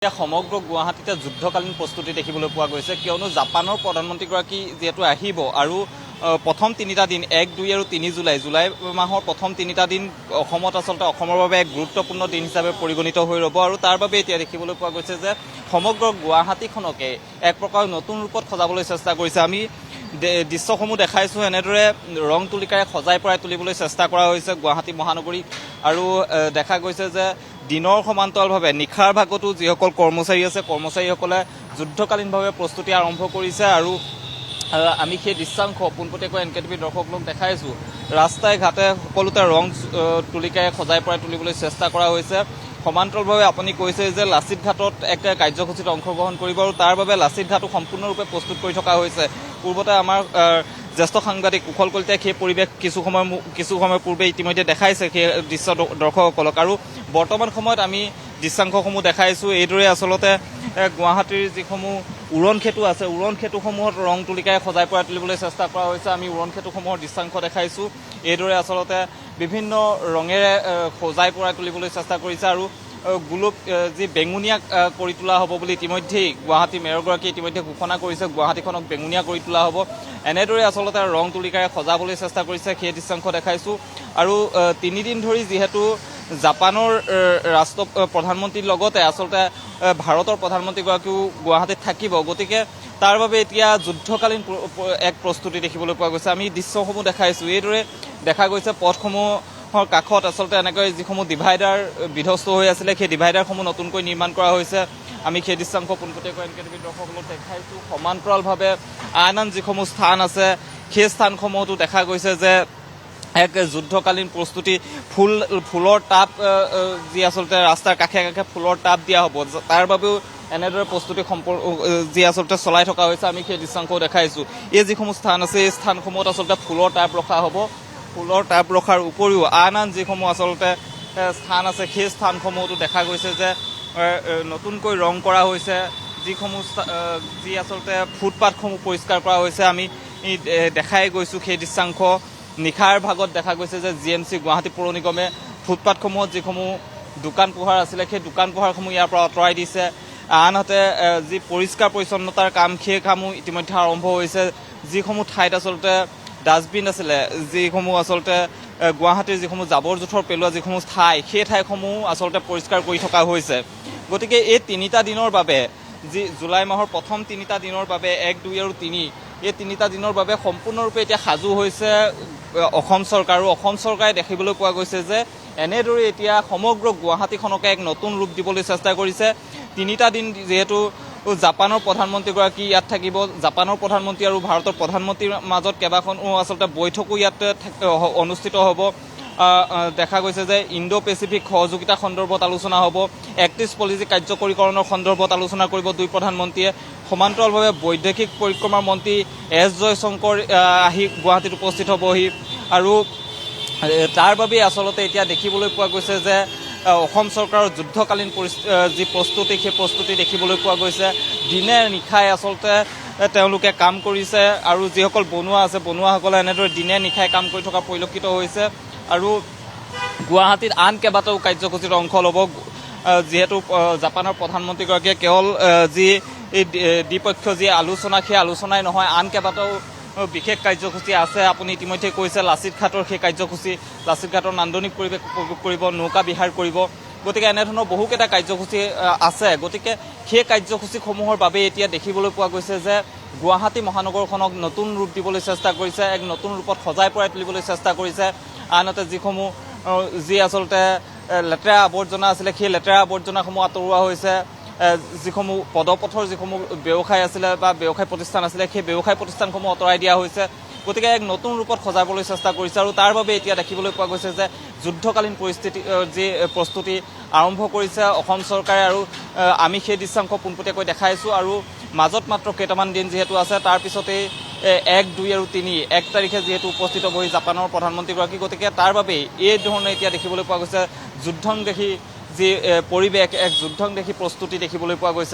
সমগ্ৰ গুৱাহাটীতে যুদ্ধকালীন প্ৰস্তুতি দেখিবলৈ পোৱা গৈছে কিয়নো জাপানৰ প্ৰধানমন্ত্ৰীগৰাকী যেহেতু আহিব আৰু প্ৰথম তিনিটা দিন 1, 2 আৰু 3 জুলাই মাহৰ প্ৰথম তিনিটা দিন অসমত আচলতে অসমৰ বাবে এক গুৰুত্বপূৰ্ণ দিন হিচাপে পৰিগণিত হৈ ৰ'ব আৰু তাৰ বাবে এতিয়া দেখিবলৈ পোৱা গৈছে যে সমগ্ৰ গুৱাহাটীখনকে এক প্ৰকাৰ নতুন ৰূপত সজাবলৈ চেষ্টা কৰিছে। আমি দৃশ্যসমূহ দেখাইছোঁ এনেদৰে ৰং তুলিকাৰে সজাই পৰাই তুলিবলৈ চেষ্টা কৰা হৈছে গুৱাহাটী মহানগৰীক আৰু দেখা গৈছে যে দিনৰ সমান্তৰালভাৱে নিশাৰ ভাগতো যিসকল কৰ্মচাৰী আছে কৰ্মচাৰীসকলে যুদ্ধকালীনভাৱে প্ৰস্তুতি আৰম্ভ কৰিছে আৰু আমি সেই দৃশ্যাংশ পোনপটীয়াকৈ NKTV দৰ্শকক দেখাইছোঁ। ৰাস্তাই ঘাটে সকলোতে ৰং তুলিকাৰে সজাই পৰাই তুলিবলৈ চেষ্টা কৰা হৈছে। সমান্তৰালভাৱে আপুনি কৈছে যে লাচিত ঘাটত এক কাৰ্যসূচীত অংশগ্ৰহণ কৰিব আৰু তাৰ বাবে লাচিত ঘাটো সম্পূৰ্ণৰূপে প্ৰস্তুত কৰি থকা হৈছে। পূৰ্বতে আমাৰ জ্যেষ্ঠ সাংবাদিক কুশল কলিতাই সেই পৰিৱেশ কিছু সময় পূৰ্বে ইতিমধ্যে দেখাইছে সেই দৃশ্য দৰ্শকসকলক আৰু বৰ্তমান সময়ত আমি দৃশ্যাংশসমূহ দেখাইছোঁ। এইদৰে আচলতে গুৱাহাটীৰ যিসমূহ উৰণ সেতু আছে উৰণ সেতুসমূহত ৰং তুলিকাৰে সজাই পৰাই তুলিবলৈ চেষ্টা কৰা হৈছে। আমি উৰণ সেতুসমূহৰ দৃশ্যাংশ দেখাইছোঁ। এইদৰে আচলতে বিভিন্ন ৰঙেৰে সজাই পৰাই তুলিবলৈ চেষ্টা কৰিছে আৰু গোলক যি বেঙুনীয়া কৰি তোলা হ'ব বুলি ইতিমধ্যেই গুৱাহাটী মেয়ৰগৰাকীয়ে ইতিমধ্যে ঘোষণা কৰিছে গুৱাহাটীখনক বেঙুনীয়া কৰি তোলা হ'ব। এনেদৰে আচলতে ৰং তুলিকাৰে সজাবলৈ চেষ্টা কৰিছে সেই দৃশ্যাংশ দেখাইছোঁ আৰু 3 দিন ধৰি যিহেতু জাপানৰ প্ৰধানমন্ত্ৰীৰ লগতে আচলতে ভাৰতৰ প্ৰধানমন্ত্ৰীগৰাকীও গুৱাহাটীত থাকিব, গতিকে তাৰ বাবে এতিয়া যুদ্ধকালীন এক প্ৰস্তুতি দেখিবলৈ পোৱা গৈছে। আমি দৃশ্যসমূহ দেখাইছোঁ। এইদৰে দেখা গৈছে পথসমূহৰ কাষত আচলতে এনেকৈ যিসমূহ ডিভাইডাৰ বিধ্বস্ত হৈ আছিলে সেই ডিভাইডাৰসমূহ নতুনকৈ নিৰ্মাণ কৰা হৈছে। আমি সেই দৃশ্যাংশ পোনপটীয়াকৈ NKTV দৰ্শকসকলক দেখাইছোঁ। সমান্তৰালভাৱে আন যিসমূহ স্থান আছে সেই স্থানসমূহতো দেখা গৈছে যে এক যুদ্ধকালীন প্ৰস্তুতি ফুলৰ টাব যি আচলতে ৰাস্তাৰ কাষে কাষে ফুলৰ টাব দিয়া হ'ব তাৰ বাবেও এনেদৰে প্ৰস্তুতি যি আচলতে চলাই থকা হৈছে। আমি সেই দৃশ্যাংশও দেখাইছোঁ। এই যিসমূহ স্থান আছে এই স্থানসমূহত আচলতে ফুলৰ টাব ৰখা হ'ব। ফুলৰ টাব ৰখাৰ উপৰিও আন যিসমূহ আচলতে স্থান আছে সেই স্থানসমূহতো দেখা গৈছে যে নতুনকৈ ৰং কৰা হৈছে। যি আচলতে ফুটপাথসমূহ পৰিষ্কাৰ কৰা হৈছে। আমি দেখাই গৈছোঁ সেই দৃশ্যাংশ। নিশাৰ ভাগত দেখা গৈছে যে GMC গুৱাহাটী পৌৰ নিগমে ফুটপাথসমূহত যিসমূহ দোকান পোহাৰ আছিলে সেই দোকান পোহাৰসমূহ ইয়াৰ পৰা আঁতৰাই দিছে। আনহাতে যি পৰিষ্কাৰ পৰিচ্ছন্নতাৰ কাম সেই কামো ইতিমধ্যে আৰম্ভ হৈছে। যিসমূহ ঠাইত আচলতে ডাষ্টবিন আছিলে যিসমূহ আচলতে গুৱাহাটীৰ যিসমূহ জাবৰ জোঁথৰ পেলোৱা যিসমূহ ঠাই সেই ঠাইসমূহ আচলতে পৰিষ্কাৰ কৰি থকা হৈছে। গতিকে এই 3টা দিনৰ বাবে যি জুলাই মাহৰ প্ৰথম 3টা দিনৰ বাবে 1, 2 আৰু 3 এই 3টা দিনৰ বাবে সম্পূৰ্ণৰূপে এতিয়া সাজু হৈছে অসম চৰকাৰ আৰু অসম চৰকাৰে দেখিবলৈ পোৱা গৈছে যে এনেদৰে এতিয়া সমগ্ৰ গুৱাহাটীখনকে এক নতুন ৰূপ দিবলৈ চেষ্টা কৰিছে। 3টা দিন যিহেতু জাপানৰ প্ৰধানমন্ত্ৰীগৰাকী ইয়াত থাকিব, জাপানৰ প্ৰধানমন্ত্ৰী আৰু ভাৰতৰ প্ৰধানমন্ত্ৰীৰ মাজত কেইবাখনো আচলতে বৈঠকো ইয়াত অনুষ্ঠিত হ'ব। দেখা গৈছে যে ইণ্ডো পেচিফিক সহযোগিতা সন্দৰ্ভত আলোচনা হ'ব। 31 পলিচি কাৰ্যকৰীকৰণৰ সন্দৰ্ভত আলোচনা কৰিব দুই প্ৰধানমন্ত্ৰীয়ে। সমান্তৰালভাৱে বৈদেশিক পৰিক্ৰমাৰ মন্ত্ৰী S জয়শংকৰ আহি গুৱাহাটীত উপস্থিত হ'বহি আৰু তাৰ বাবে আচলতে এতিয়া দেখিবলৈ পোৱা গৈছে যে অসম চৰকাৰৰ যুদ্ধকালীন যি প্ৰস্তুতি সেই প্ৰস্তুতি দেখিবলৈ পোৱা গৈছে। দিনে নিশাই আচলতে তেওঁলোকে কাম কৰিছে আৰু যিসকল বনুৱা আছে বনুৱাসকলে এনেদৰে দিনে নিশাই কাম কৰি থকা পৰিলক্ষিত হৈছে আৰু গুৱাহাটীত আন কেইবাটাও কাৰ্যসূচীত অংশ ল'ব। যিহেতু জাপানৰ প্ৰধানমন্ত্ৰীগৰাকীয়ে কেৱল যি দ্বিপক্ষীয় যি আলোচনা সেই আলোচনাই নহয় আন কেইবাটাও বিশেষ কাৰ্যসূচী আছে। আপুনি ইতিমধ্যে কৈছে লাচিত ঘাটৰ সেই কাৰ্যসূচী, লাচিত ঘাটৰ নান্দনিক পৰিৱেশ উপভোগ কৰিব, নৌকা বিহাৰ কৰিব। গতিকে এনেধৰণৰ বহুকেইটা কাৰ্যসূচী আছে। গতিকে সেই কাৰ্যসূচীসমূহৰ বাবে এতিয়া দেখিবলৈ পোৱা গৈছে যে গুৱাহাটী মহানগৰখনক নতুন ৰূপ দিবলৈ চেষ্টা কৰিছে, এক নতুন ৰূপত সজাই পৰাই তুলিবলৈ চেষ্টা কৰিছে। আনহাতে যি আচলতে লেতেৰা আৱৰ্জনা আছিলে সেই লেতেৰা আৱৰ্জনাসমূহ আঁতৰোৱা হৈছে। যিসমূহ পদপথৰ যিসমূহ ব্যৱসায় আছিলে বা ব্যৱসায় প্ৰতিষ্ঠান আছিলে সেই ব্যৱসায় প্ৰতিষ্ঠানসমূহ আঁতৰাই দিয়া হৈছে। গতিকে এক নতুন ৰূপত সজাবলৈ চেষ্টা কৰিছে আৰু তাৰ বাবে এতিয়া দেখিবলৈ পোৱা গৈছে যে যুদ্ধকালীন যি প্ৰস্তুতি আৰম্ভ কৰিছে অসম চৰকাৰে আৰু আমি সেই দৃশ্যাংশ পোনপটীয়াকৈ দেখাইছোঁ আৰু মাজত মাত্ৰ কেইটামান দিন যিহেতু আছে তাৰপিছতেই 1, 2 আৰু 3 1 তাৰিখে যিহেতু উপস্থিত হ'বহি জাপানৰ প্ৰধানমন্ত্ৰীগৰাকী। গতিকে তাৰ বাবেই এই ধৰণে এতিয়া দেখিবলৈ পোৱা গৈছে যুদ্ধং দেখি যি পৰিৱেশ এক যুদ্ধং দেখি প্ৰস্তুতি দেখিবলৈ পোৱা গৈছে।